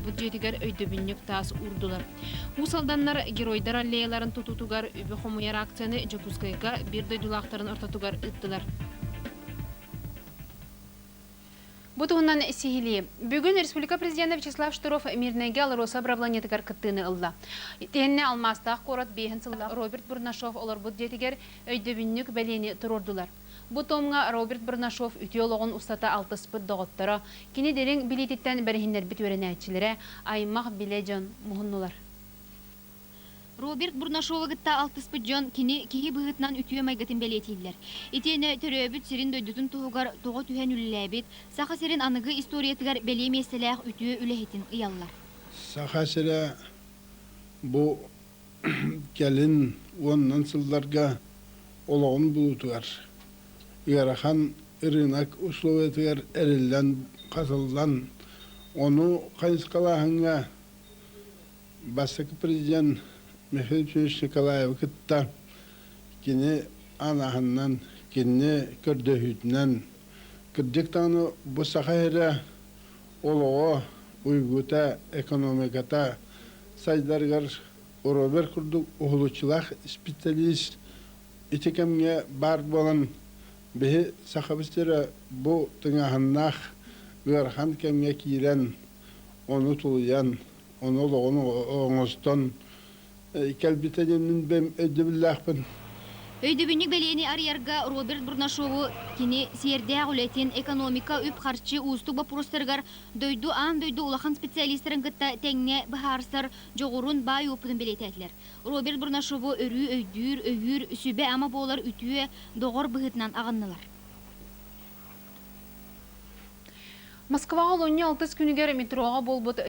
олорбут жетигер өйдөбүннүк таас урдулар. Усалданнар геройдар аллеяларын тутутугар үбі хомуяр акцияны Жокускайга бир дойдулақтарын ортатугар ыттылар. Бутугунан сихили. Бүгін Республика президенті Вячеслав Штуров мирнеге алыроса брабланетігер кыттыны ылла. Тенне алмастақ корот бейхін сылла Роберт Бурнашов оларбут жетігер өйдөбүннүк бәлені тұрордулар. Бутомға Роберт Бурнашов ütüологын устата алтыспыт доғыттары, кені дерің билететтен бәріхіндер біт өренәтчілері аймақ біле жон мұхыннулар. Роберт Бурнашова гытта алтыспыт жон кини кихи быгытнан ütüе майгатын белетилдер. Итене төрөбүт сирин дөйдүтүн тугугар тоҕо түһэн үлләбит, саха сирин аныгы историятыгар беле меселәх ütüе үлехитин ыяллар. Саха сире бу келин оннан сылларга олоғын булутугар. Ярахан рынок условиятыгар эриллен казылдан onu кайыскалахынга басык президент Михаил Петрович Николаев кытта кини анахыннан кини көрдөһүтнен кырдыктаны бу сахайра олоо уйгута экономиката сайдаргар оробер курдук ухулучулах специалист итекемге бар болан бе сахабыстера бу тыңахыннах верхан кемге кирен onu тулуян onu оңостон кәлбитенин бем өдөбүллахпын. Өйдөбүннүк белени арьярга Роберт Бурнашову кини сиердәг үлетин экономика үп харчы устук вопростаргар дойду улахан специалистерин гытта теңне бахарсар жогорун бай опытын белететлер. Роберт Бурнашову өрү өйүр сүбе ама болар ütüе догор быгытнан агыннылар. Москвага 16 күнүгер метроға болбут